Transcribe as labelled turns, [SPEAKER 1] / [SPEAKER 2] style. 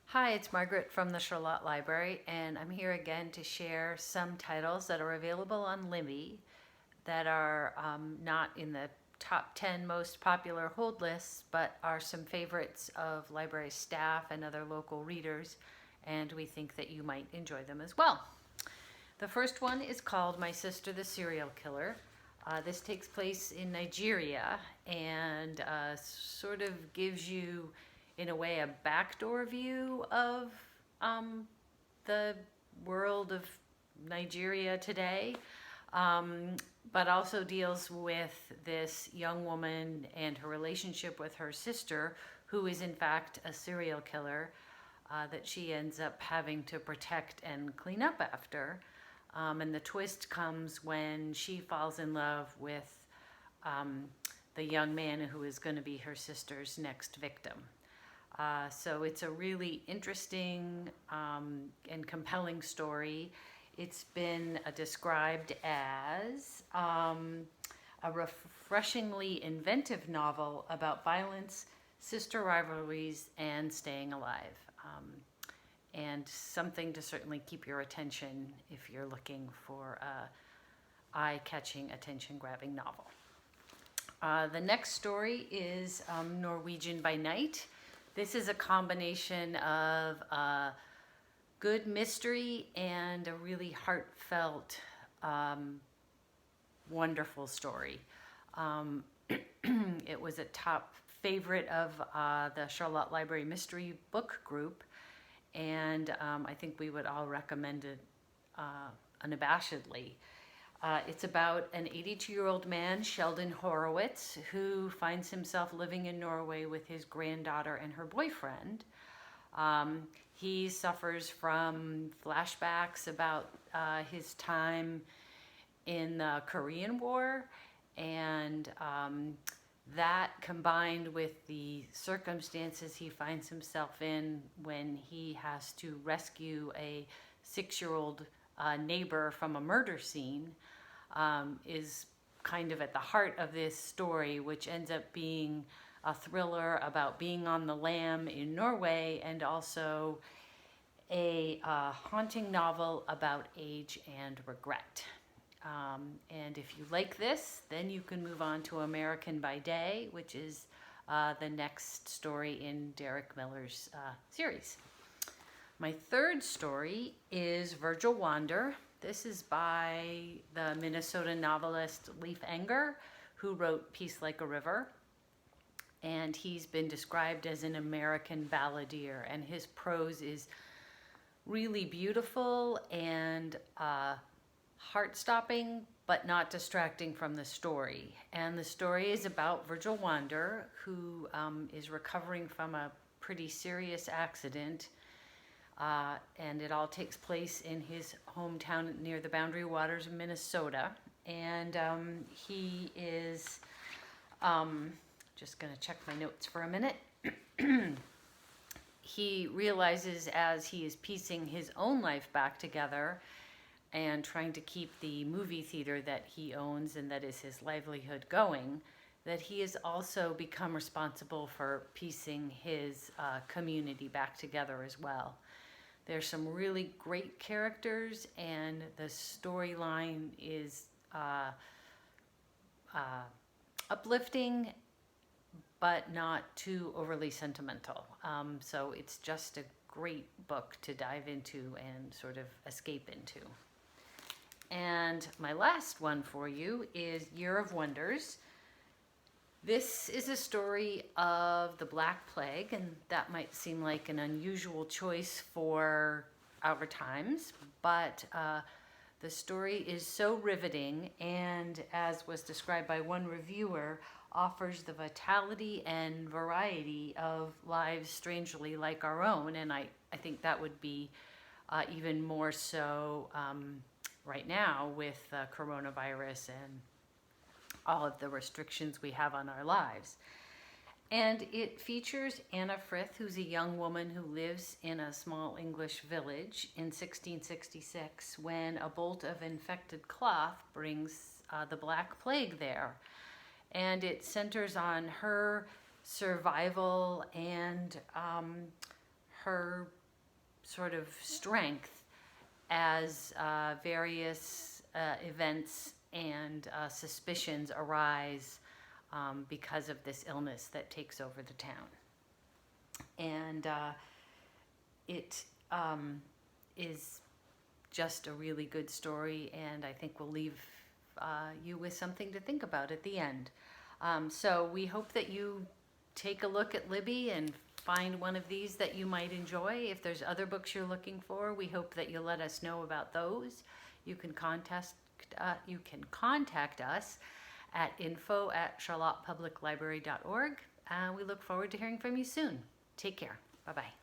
[SPEAKER 1] Hi, it's Margaret from the Charlotte Library, and I'm here again to share some titles that are available on Libby that are not in the top 10 most popular hold lists, but are some favorites of library staff and other local readers, and we think that you might enjoy them as well. The first one is called My Sister the Serial Killer. This takes place in Nigeria and sort of gives you, in a way, a backdoor view of the world of Nigeria today, um, but also deals with this young woman and her relationship with her sister, who is in fact a serial killer that she ends up having to protect and clean up after. And the twist comes when she falls in love with um, the young man who is going to be her sister's next victim. So it's a really interesting and compelling story. It's been described as a refreshingly inventive novel about violence, sister rivalries, and staying alive. And something to certainly keep your attention if you're looking for a eye-catching, attention-grabbing novel. The next story is Norwegian by Night. This is a combination of good mystery and a really heartfelt, wonderful story. It was a top favorite of the Charlotte Library Mystery Book Group, and I think we would all recommend it unabashedly. It's about an 82-year-old man, Sheldon Horowitz, who finds himself living in Norway with his granddaughter and her boyfriend. He suffers from flashbacks about his time in the Korean War, and that combined with the circumstances he finds himself in when he has to rescue a 6-year-old neighbor from a murder scene is kind of at the heart of this story, which ends up being a thriller about being on the lam in Norway, and also a haunting novel about age and regret. And if you like this, then you can move on to American by Day, which is the next story in Derek Miller's series. My third story is Virgil Wander. This is by the Minnesota novelist Leif Enger, who wrote Peace Like a River. And he's been described as an American balladeer, and his prose is really beautiful and heart-stopping, but not distracting from the story. And the story is about Virgil Wander, who is recovering from a pretty serious accident, and it all takes place in his hometown near the Boundary Waters of Minnesota. And he is, just going to check my notes for a minute. He realizes as he is piecing his own life back together and trying to keep the movie theater that he owns and that is his livelihood going, that he has also become responsible for piecing his community back together as well. There's some really great characters, and the storyline is uplifting, but not too overly sentimental. So it's just a great book to dive into and sort of escape into. And my last one for you is Year of Wonders. This is a story of the Black Plague, and that might seem like an unusual choice for our times, but the story is so riveting, and as was described by one reviewer, offers the vitality and variety of lives strangely like our own, and I think that would be even more so right now with coronavirus and all of the restrictions we have on our lives. And it features Anna Frith, who's a young woman who lives in a small English village in 1666 when a bolt of infected cloth brings the Black Plague there. And it centers on her survival and her sort of strength as various events and suspicions arise because of this illness that takes over the town. And it is just a really good story, and I think will leave you with something to think about at the end. So we hope that you take a look at Libby and find one of these that you might enjoy. If there's other books you're looking for, we hope that you'll let us know about those. You can contact us at info@charlottepubliclibrary.org. We look forward to hearing from you soon. Take care. Bye-bye.